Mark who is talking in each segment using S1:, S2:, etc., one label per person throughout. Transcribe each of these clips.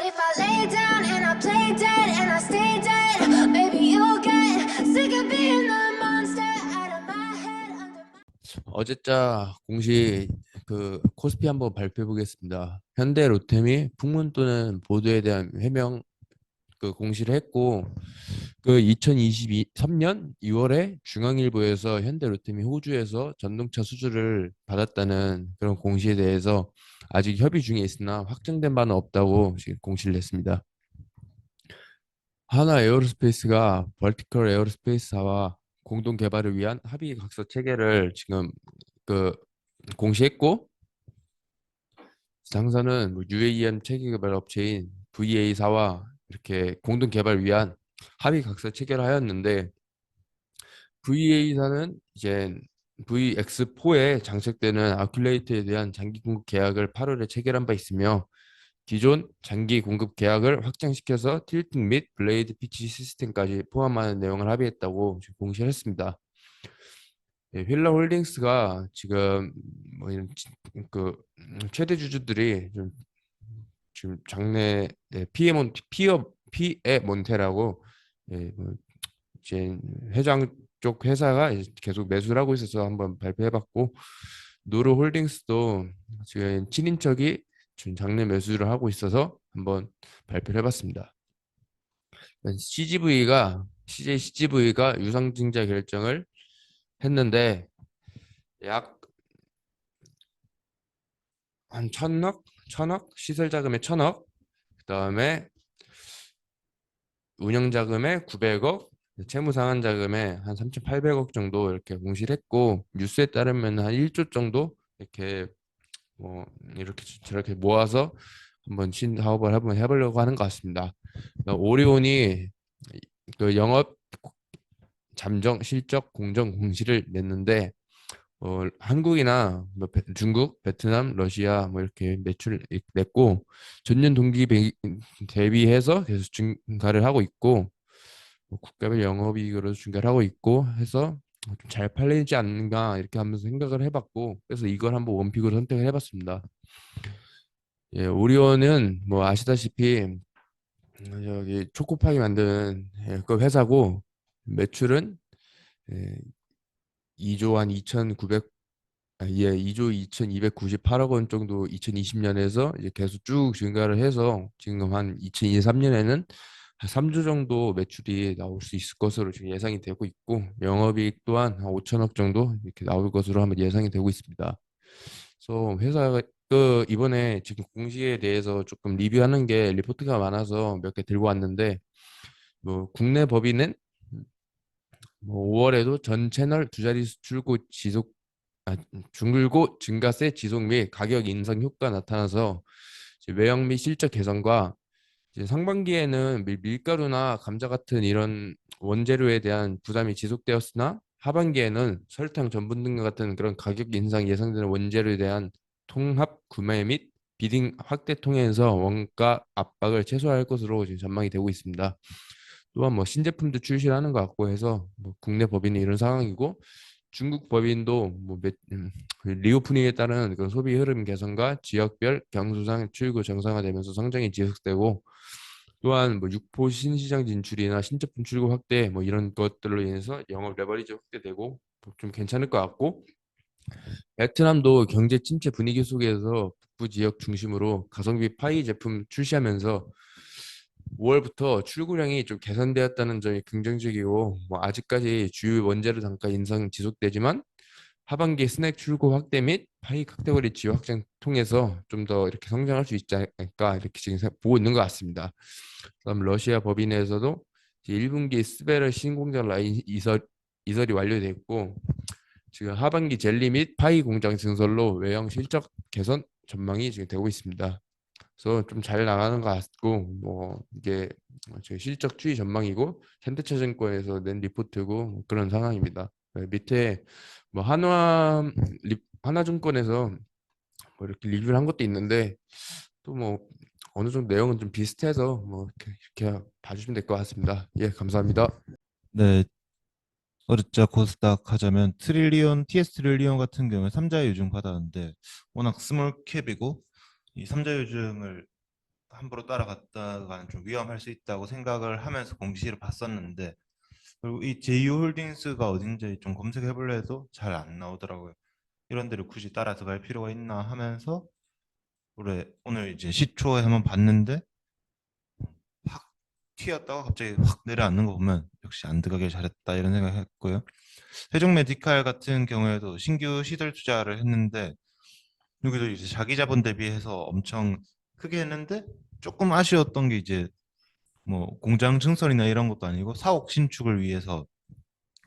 S1: if I lay down and I play dead and I stay dead, maybe you'll get sick of being the monster out of my head.
S2: 어제자 공시 그 코스피 한번 발표해 보겠습니다. 현대 로템이 풍문 또는 보도에 대한 해명 그 공시를 했고 그 2023년 2월에 중앙일보에서 현대 로템이 호주에서 전동차 수주를 받았다는 그런 공시에 대해서 아직 협의 중에 있으나 확정된 바는 없다고 지금 공시를 했습니다. 하나 에어로스페이스가 벌티컬 에어로스페이스사와 공동 개발을 위한 합의 각서 체계를 지금 그 공시했고 당사는 뭐 UAM 체계 개발 업체인 VA사와 이렇게 공동 개발 위한 합의 각서 체결을 하였는데 VA사는 이제 VX4에 장착되는 아큘레이터에 대한 장기 공급 계약을 8월에 체결한 바 있으며 기존 장기 공급 계약을 확장시켜서 틸팅 및 블레이드 피치 시스템까지 포함하는 내용을 합의했다고 지금 공시를 했습니다. 예, 휠러 홀딩스가 지금 뭐 이런 최대 주주들이 좀 지금 장내 피에 몬테라고 예, 뭐 이제 회장 쪽 회사가 이제 계속 매수를 하고 있어서 한번 발표해봤고 노르 홀딩스도 지금 친인척이 지금 장내 매수를 하고 있어서 한번 발표를 해봤습니다. CGV가 유상증자 결정을 했는데 약 한 천억 시설 자금의 천억 그다음에 운영 자금의 900억 채무 상환 자금의 한 3,800억 정도 이렇게 공시를 했고 뉴스에 따르면 한 1조 정도 이렇게 뭐 이렇게 저렇게 모아서 한번 신사업을 한번 해보려고 하는 것 같습니다. 오리온이 그 영업 잠정 실적 공정 공시를 냈는데 한국이나 뭐 중국, 베트남, 러시아 뭐 이렇게 매출을 냈고 전년 동기 대비해서 계속 증가를 하고 있고 뭐 국가별 영업이익으로 증가를 하고 있고 해서 좀 잘 팔리지 않는가 이렇게 하면서 생각을 해봤고 그래서 이걸 한번 원픽으로 선택을 해봤습니다. 예, 오리온은 뭐 아시다시피 여기 초코파이 만드는 그 회사고 매출은 예, 2조 한 2,900 예, 2조 2,298억 원 정도 2020년에서 이제 계속 쭉 증가를 해서 지금 한 2023년에는 한 3조 정도 매출이 나올 수 있을 것으로 지금 예상이 되고 있고 영업이익 또한 한 5천억 정도 이렇게 나올 것으로 한번 예상이 되고 있습니다. 그래서 회사가 이번에 지금 공시에 대해서 조금 리뷰하는 게 리포트가 많아서 몇 개 들고 왔는데 뭐 국내 법인은 뭐 5월에도 전 채널 두 자릿수 출고 지속 중글고 증가세 지속 및 가격 인상 효과 나타나서 이제 외형 및 실적 개선과 이제 상반기에는 밀가루나 감자 같은 이런 원재료에 대한 부담이 지속되었으나 하반기에는 설탕, 전분 등 같은 그런 가격 인상 예상되는 원재료에 대한 통합 구매 및 비딩 확대 통해서 원가 압박을 최소화할 것으로 지금 전망이 되고 있습니다. 또한 뭐 신제품도 출시하는 것 같고 해서 뭐 국내 법인이 이런 상황이고 중국 법인도 리오프닝에 따른 그 소비 흐름 개선과 지역별 경수상 출구 정상화되면서 성장이 지속되고 또한 뭐 육포 신시장 진출이나 신제품 출구 확대 뭐 이런 것들로 인해서 영업 레버리지 확대되고 좀 괜찮을 것 같고 베트남도 경제 침체 분위기 속에서 북부 지역 중심으로 가성비 파이 제품 출시하면서 5월부터 출고량이 좀 개선되었다는 점이 긍정적이고 뭐 아직까지 주요 원재료 단가 인상 지속되지만 하반기 스낵 출고 확대 및 파이 카테고리 지역 확장 통해서 좀 더 이렇게 성장할 수 있지 않을까 이렇게 지금 보고 있는 것 같습니다. 그다음 러시아 법인에서도 이제 1분기 스베르 신공장 라인 이설이 완료됐고 지금 하반기 젤리 및 파이 공장 증설로 외형 실적 개선 전망이 지금 되고 있습니다. 그래서 좀 잘 나가는 것 같고 뭐 이게 저희 실적 추이 전망이고 현대차증권에서 낸 리포트고 뭐 그런 상황입니다. 네, 밑에 뭐 하나증권에서 뭐 이렇게 리뷰를 한 것도 있는데 또 뭐 어느 정도 내용은 좀 비슷해서 뭐 이렇게 봐주시면 될 것 같습니다. 예, 감사합니다.
S3: 네, 어렵자 코스닥 하자면 트릴리온, TS 트릴리온 같은 경우에 삼자 요증 받았는데 워낙 스몰 캡이고 이 삼자 요증을 함부로 따라갔다가는 좀 위험할 수 있다고 생각을 하면서 공시를 봤었는데, 그리고 이 제이홀딩스가 어딘지 좀 검색해 볼래 해도 잘 안 나오더라고요. 이런 데를 굳이 따라서 갈 필요가 있나 하면서 오늘 이제 시초에 한번 봤는데 확 튀었다가 갑자기 확 내려앉는 거 보면 역시 안 들어가길 잘했다 이런 생각했고요. 세종 메디칼 같은 경우에도 신규 시설 투자를 했는데 여기도 이제 자기 자본 대비해서 엄청 크게 했는데 조금 아쉬웠던 게 이제 뭐 공장 증설이나 이런 것도 아니고 사옥 신축을 위해서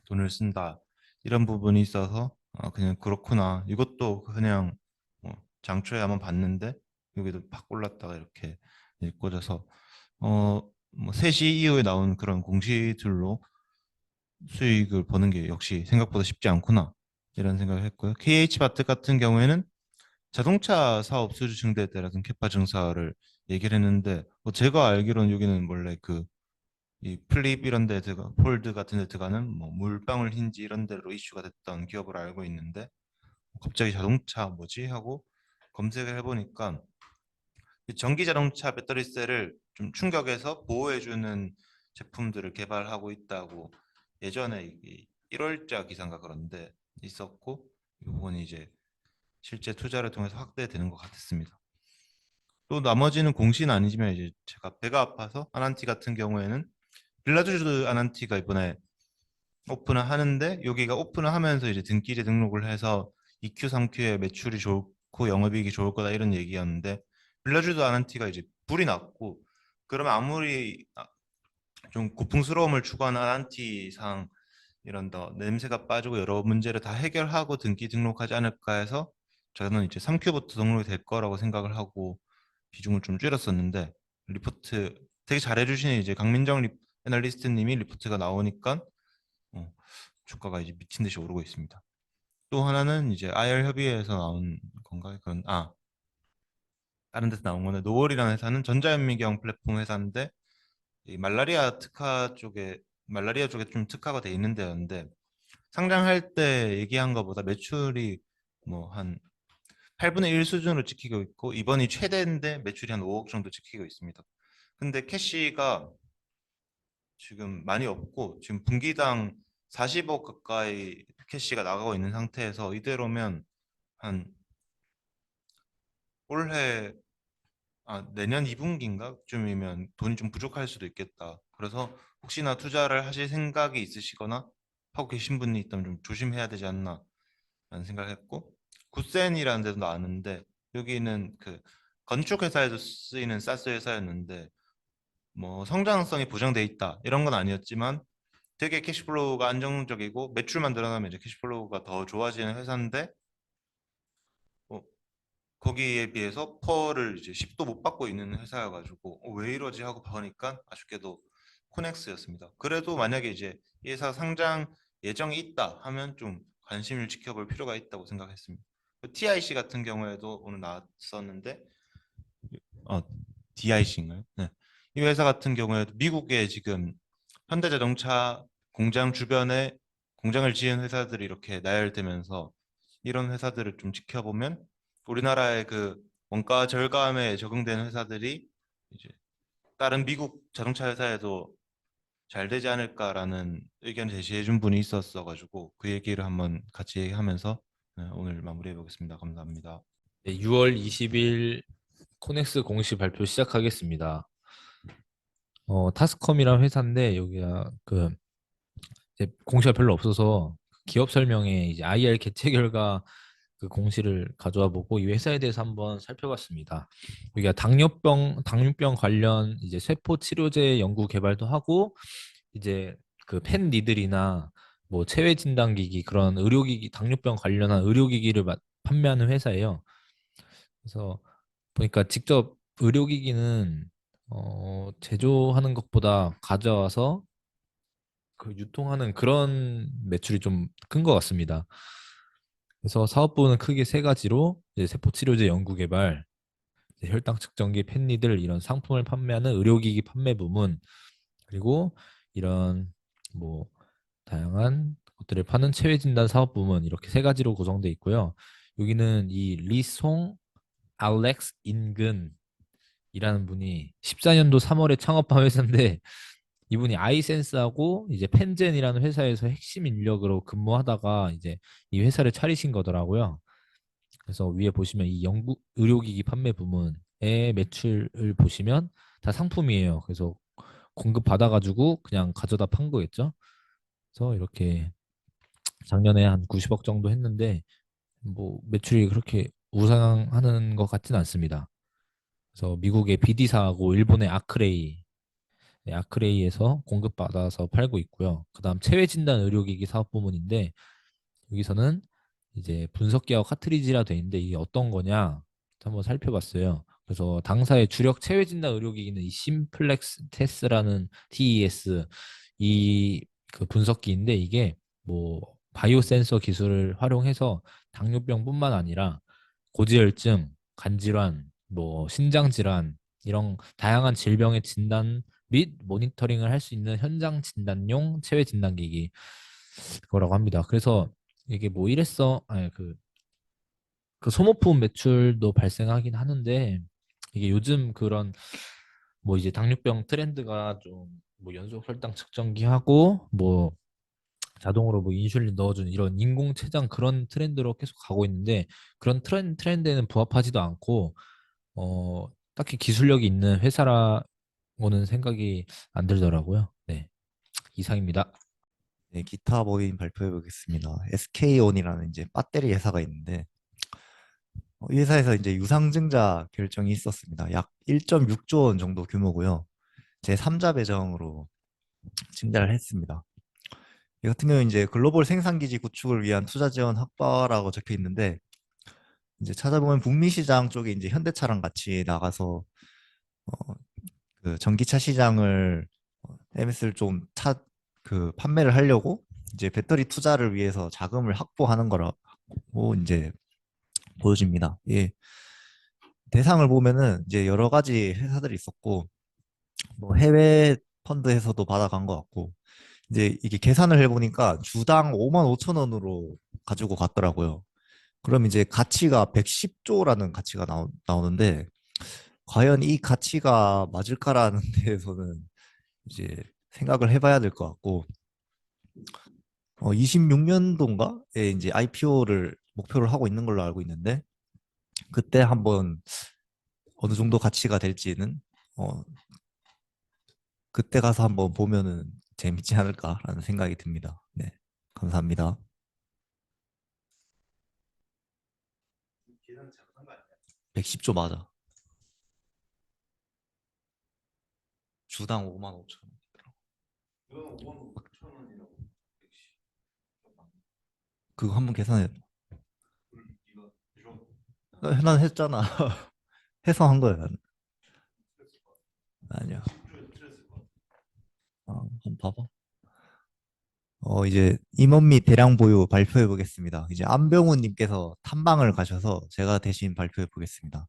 S3: 돈을 쓴다 이런 부분이 있어서 그냥 그렇구나 이것도 그냥 뭐 장초에 한번 봤는데 여기도 팍 올랐다가 이렇게 꽂아서 뭐 3시 이후에 나온 그런 공시들로 수익을 버는 게 역시 생각보다 쉽지 않구나 이런 생각을 했고요. KH마트 같은 경우에는 자동차 사업 수주 증대에 따른 캐파 증사를 얘기를 했는데 뭐 제가 알기로는 여기는 원래 그 이 플립 이런 데 들어가 폴드 같은 데 들어가는 뭐 물방울 힌지 이런 데로 이슈가 됐던 기업으로 알고 있는데 갑자기 자동차 뭐지 하고 검색을 해보니까 이 전기 자동차 배터리 셀을 좀 충격에서 보호해주는 제품들을 개발하고 있다고 예전에 1월자 기사인가 그런데 있었고 이 부분이 이제 실제 투자를 통해서 확대되는 것 같았습니다. 또 나머지는 공시는 아니지만 이제 제가 배가 아파서 아난티 같은 경우에는 빌라주드 아난티가 이번에 오픈을 하는데 여기가 오픈을 하면서 이제 등기제 등록을 해서 2Q, 3Q에 매출이 좋고 영업이익이 좋을 거다 이런 얘기였는데 빌라주드 아난티가 이제 불이 났고 그러면 아무리 좀 고풍스러움을 추구하는 아난티상 이런 더 냄새가 빠지고 여러 문제를 다 해결하고 등기 등록하지 않을까 해서 저는 이제 3Q부터 등록이 될 거라고 생각을 하고 비중을 좀 줄였었는데 리포트 되게 잘해주시는 이제 강민정 애널리스트님이 리포트가 나오니까 어, 주가가 이제 미친 듯이 오르고 있습니다. 또 하나는 이제 IR 협의회에서 나온 건가 그런 다른 데서 나온 건데 노월이라는 회사는 전자현미경 플랫폼 회사인데 이 말라리아 쪽에 좀 특화가 돼 있는 데였는데 상장할 때 얘기한 것보다 매출이 뭐 한 8분의 1 수준으로 찍히고 있고 이번이 최대인데 매출이 한 5억 정도 찍히고 있습니다. 근데 캐시가 지금 많이 없고 지금 분기당 40억 가까이 캐시가 나가고 있는 상태에서 이대로면 한 올해 내년 2분기인가 쯤이면 돈이 좀 부족할 수도 있겠다. 그래서 혹시나 투자를 하실 생각이 있으시거나 하고 계신 분이 있다면 좀 조심해야 되지 않나 라는 생각을 했고 굿센이라는 데도 나왔는데 여기는 그 건축 회사에서 쓰이는 사스 회사였는데 뭐 성장성이 보장돼 있다 이런 건 아니었지만 되게 캐시플로우가 안정적이고 매출만 늘어나면 이제 캐시플로우가 더 좋아지는 회사인데 어, 거기에 비해서 퍼를 이제 10도 못 받고 있는 회사여가지고 왜 이러지 하고 보니까 아쉽게도 코넥스였습니다. 그래도 만약에 이제 이 회사 상장 예정이 있다 하면 좀 관심을 지켜볼 필요가 있다고 생각했습니다. TIC 같은 경우에도 오늘 나왔었는데 어, DIC인가요? 네. 이 회사 같은 경우에도 미국에 지금 현대자동차 공장 주변에 공장을 지은 회사들이 이렇게 나열되면서 이런 회사들을 좀 지켜보면 우리나라의 그 원가 절감에 적응되는 회사들이 이제 다른 미국 자동차 회사에도 잘 되지 않을까라는 의견 제시해 준 분이 있었어 가지고 그 얘기를 한번 같이 얘기하면서 오늘 마무리해 보겠습니다. 감사합니다.
S4: 네, 6월 20일 코넥스 공시 발표 시작하겠습니다. 타스컴이라는 회사인데 여기가 그 이제 공시가 별로 없어서 기업 설명에 이제 IR 개최 결과 그 공시를 가져와 보고 이 회사에 대해서 한번 살펴봤습니다. 여기가 당뇨병 관련 이제 세포 치료제 연구 개발도 하고 이제 그 펜 니들이나 뭐 체외 진단기기 그런 의료기기 당뇨병 관련한 의료기기를 판매하는 회사예요. 그래서 보니까 직접 의료기기는 제조하는 것보다 가져와서 그 유통하는 그런 매출이 좀 큰 것 같습니다. 그래서 사업부는 크게 세 가지로 이제 세포치료제 연구개발, 이제 혈당 측정기, 펜니들 이런 상품을 판매하는 의료기기 판매 부문, 그리고 이런 뭐 다양한 것들을 파는 체외 진단 사업 부문 이렇게 세 가지로 구성되어 있고요. 여기는 이 리송 알렉스 인근 일하는 분이 14년도 3월에 창업한 회사인데 이분이 아이센스하고 이제 펜젠이라는 회사에서 핵심 인력으로 근무하다가 이제 이 회사를 차리신 거더라고요. 그래서 위에 보시면 이 영국 의료기기 판매 부문의 매출을 보시면 다 상품이에요. 그래서 공급 받아가지고 그냥 가져다 판 거겠죠. 그래서 이렇게 작년에 한 90억 정도 했는데 뭐 매출이 그렇게 우상하는 것 같지는 않습니다. 그래서 미국의 BD사하고 일본의 아크레이, 네, 아크레이에서 공급받아서 팔고 있고요. 그다음 체외진단 의료기기 사업 부문인데 여기서는 이제 분석기하고 카트리지라 돼 있는데 이게 어떤 거냐 한번 살펴봤어요. 그래서 당사의 주력 체외진단 의료기기는 이 심플렉스 테스라는 TES 이 그 분석기인데 이게 뭐 바이오 센서 기술을 활용해서 당뇨병뿐만 아니라 고지혈증, 간질환, 뭐 신장 질환 이런 다양한 질병의 진단 및 모니터링을 할 수 있는 현장 진단용 체외 진단기기 거라고 합니다. 그래서 이게 뭐 이랬어? 아니 그 소모품 매출도 발생하긴 하는데 이게 요즘 그런 뭐 이제 당뇨병 트렌드가 좀 뭐 연속 혈당 측정기하고 뭐 자동으로 뭐 인슐린 넣어주는 이런 인공췌장 그런 트렌드로 계속 가고 있는데 그런 트렌드에는 부합하지도 않고 딱히 기술력이 있는 회사라고는 생각이 안 들더라고요. 네, 이상입니다.
S5: 네, 기타 모임 발표해 보겠습니다. SK온이라는 이제 배터리 회사가 있는데 이 회사에서 이제 유상증자 결정이 있었습니다. 약 1.6조 원 정도 규모고요. 제 3자 배정으로 증자를 했습니다. 이 같은 경우는 이제 글로벌 생산기지 구축을 위한 투자 지원 확보라고 적혀 있는데 이제 찾아보면 북미 시장 쪽에 이제 현대차랑 같이 나가서 어, 그 전기차 시장을 MS를 좀 판매를 하려고 이제 배터리 투자를 위해서 자금을 확보하는 거라고 이제 보여집니다. 예. 대상을 보면은 이제 여러 가지 회사들이 있었고 뭐 해외 펀드에서도 받아간 것 같고 이제 이게 계산을 해보니까 주당 5만 5천 원으로 가지고 갔더라고요. 그럼 이제 가치가 110조라는 가치가 나오는데 과연 이 가치가 맞을까라는 데에서는 이제 생각을 해봐야 될 것 같고 26년도인가에 이제 IPO를 목표를 하고 있는 걸로 알고 있는데 그때 한번 어느 정도 가치가 될지는 어, 그때 가서 한번 보면은 재밌지 않을까라는 생각이 듭니다. 네, 감사합니다. 110조 맞아. 주당 5만 5천 원. 그거 한번 계산해. 난 했잖아. 해서 한 거야. 나는. 아니야. 한번 봐봐. 이제 임원 및 대량 보유 발표해 보겠습니다. 이제 안병훈 님께서 탐방을 가셔서 제가 대신 발표해 보겠습니다.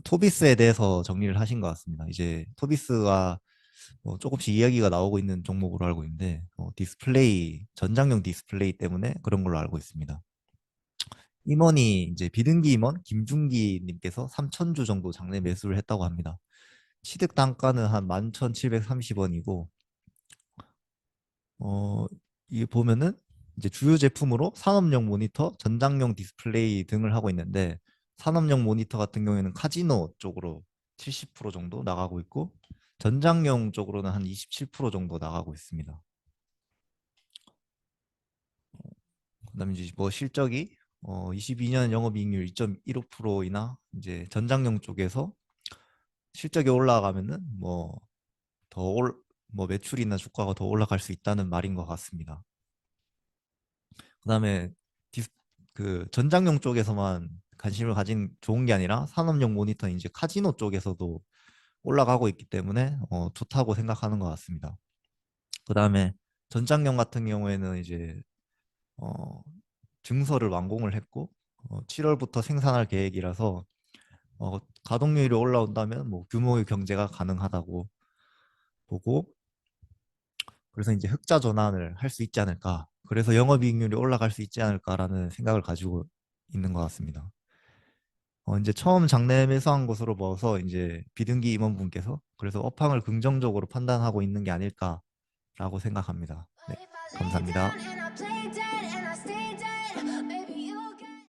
S5: 토비스에 대해서 정리를 하신 것 같습니다. 이제 토비스가 조금씩 이야기가 나오고 있는 종목으로 알고 있는데 디스플레이, 전장용 디스플레이 때문에 그런 걸로 알고 있습니다. 임원이 이제 비등기 임원 김중기 님께서 3,000주 정도 장내 매수를 했다고 합니다. 취득 단가는 한 11,730원이고 이게 보면은 이제 주요 제품으로 산업용 모니터, 전장용 디스플레이 등을 하고 있는데 산업용 모니터 같은 경우에는 카지노 쪽으로 70% 정도 나가고 있고 전장용 쪽으로는 한 27% 정도 나가고 있습니다. 그다음에 이제 뭐 실적이 22년 영업이익률 2.15%이나 이제 전장용 쪽에서 실적이 올라가면은 뭐 매출이나 주가가 더 올라갈 수 있다는 말인 것 같습니다. 그다음에 그 전장용 쪽에서만 관심을 가진 좋은 게 아니라 산업용 모니터 이제 카지노 쪽에서도 올라가고 있기 때문에 좋다고 생각하는 것 같습니다. 그다음에 전장용 같은 경우에는 이제 증설을 완공을 했고 7월부터 생산할 계획이라서 가동률이 올라온다면 뭐 규모의 경제가 가능하다고 보고 그래서 이제 흑자 전환을 할 수 있지 않을까. 그래서 영업이익률이 올라갈 수 있지 않을까라는 생각을 가지고 있는 것 같습니다. 이제 처음 장내 매수한 것으로 봐서 이제 비등기 임원분께서 그래서 업황을 긍정적으로 판단하고 있는 게 아닐까라고 생각합니다. 네,
S1: But if I lay
S5: 감사합니다.
S1: down and I play dead